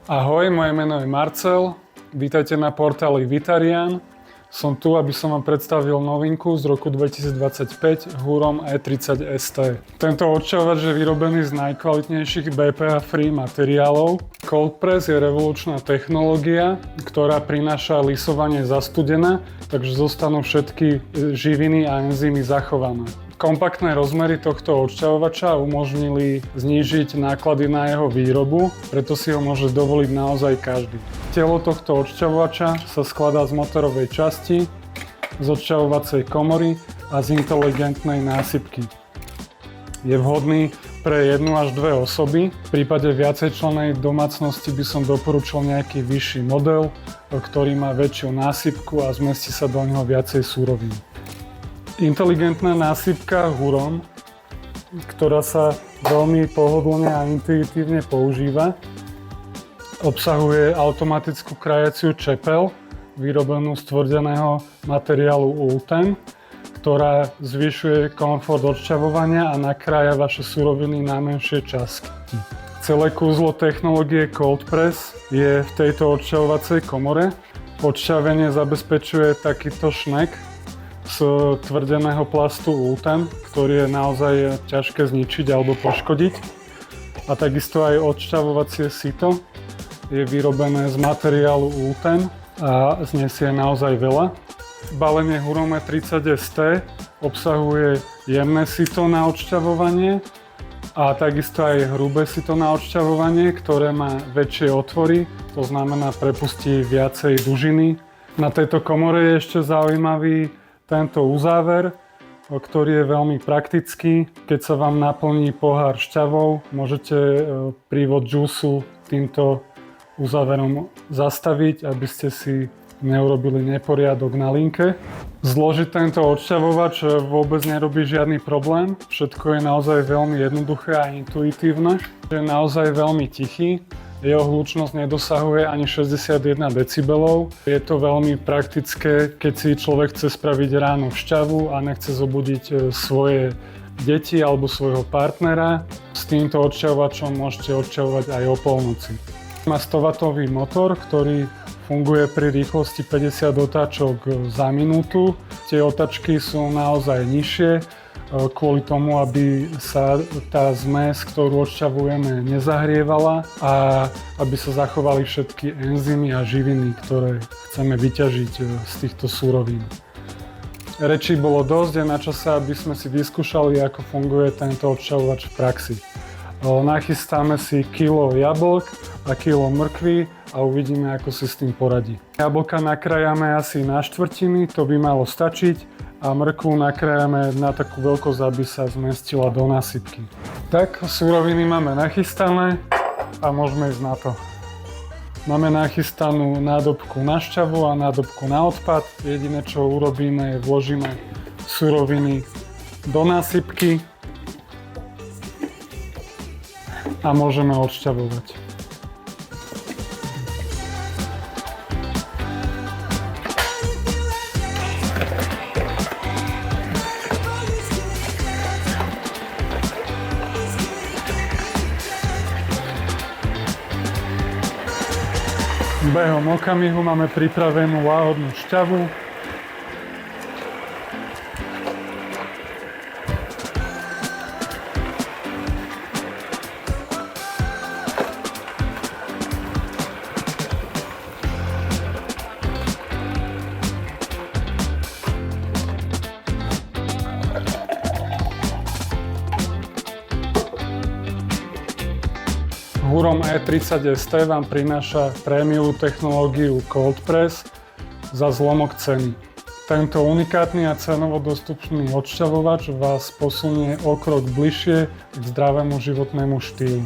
Ahoj, moje meno je Marcel, vítajte na portáli Vitarian. Som tu, aby som vám predstavil novinku z roku 2025 Hurom E30 ST. Tento odčavovač je vyrobený z najkvalitnejších BPA-free materiálov. Cold Press je revolučná technológia, ktorá prináša lisovanie zastudené, takže zostanú všetky živiny a enzymy zachované. Kompaktné rozmery tohto odšťavovača umožnili znížiť náklady na jeho výrobu, preto si ho môže dovoliť naozaj každý. Telo tohto odšťavovača sa skladá z motorovej časti, z odšťavovacej komory a z inteligentnej násypky. Je vhodný pre 1 až 2 osoby. V prípade viacejčlennej domácnosti by som doporučil nejaký vyšší model, ktorý má väčšiu násypku a zmestí sa do neho viacej súrovín. Inteligentná násypka Hurom, ktorá sa veľmi pohodlne a intuitívne používa, obsahuje automatickú krajaciu čepel, vyrobenú z tvrdeného materiálu Ultem, ktorá zvyšuje komfort odšťavovania a nakrája vaše suroviny na menšie časti. Celé kúzlo technológie Cold Press je v tejto odšťavovacej komore. Odšťavenie zabezpečuje takýto šnek z tvrdeného plastu Ultem, ktorý je naozaj ťažké zničiť alebo poškodiť. A takisto aj odšťavovacie sito je vyrobené z materiálu Ultem a znesie naozaj veľa. Balenie Hurom E30 ST obsahuje jemné sito na odšťavovanie a takisto aj hrubé sito na odšťavovanie, ktoré má väčšie otvory, to znamená prepustí viacej dužiny. Na tejto komore je ešte zaujímavý tento uzáver, ktorý je veľmi praktický. Keď sa vám naplní pohár šťavou, môžete prívod džúsu týmto uzáverom zastaviť, aby ste si neurobili neporiadok na linke. Zložiť tento odšťavovač vôbec nerobí žiadny problém. Všetko je naozaj veľmi jednoduché a intuitívne. Je naozaj veľmi tichý. Jeho hlučnosť nedosahuje ani 61 decibelov. Je to veľmi praktické, keď si človek chce spraviť ráno šťavu a nechce zobudiť svoje deti alebo svojho partnera. S týmto odšťavovačom môžete odšťavovať aj o polnoci. Má 100W motor, ktorý funguje pri rýchlosti 50 otáčok za minútu. Tie otáčky sú naozaj nižšie, kvôli tomu, aby sa tá zmes, ktorú odšťavujeme, nezahrievala a aby sa zachovali všetky enzymy a živiny, ktoré chceme vyťažiť z týchto súrovín. Rečí bolo dosť, je na čase, aby sme si vyskúšali, ako funguje tento odšťavovač v praxi. Nachystáme si kilo jablk a kilo mrkvy a uvidíme, ako si s tým poradí. Jablka nakrájame asi na štvrtiny, to by malo stačiť. A mrkvu nakrájame na takú veľkosť, aby sa zmestila do násypky. Tak, suroviny máme nachystané a môžeme ísť na to. Máme nachystanú nádobku na šťavu a nádobku na odpad. Jediné, čo urobíme, je vložíme suroviny do násypky a môžeme odšťavovať. Behom okamihu máme pripravenú láhodnú šťavu. Hurom E30 ST vám prináša prémiovú technológiu Cold Press za zlomok ceny. Tento unikátny a cenovo dostupný odšťavovač vás posunie o krok bližšie k zdravému životnému štýlu.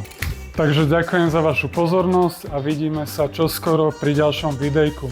Takže ďakujem za vašu pozornosť a vidíme sa čoskoro pri ďalšom videjku.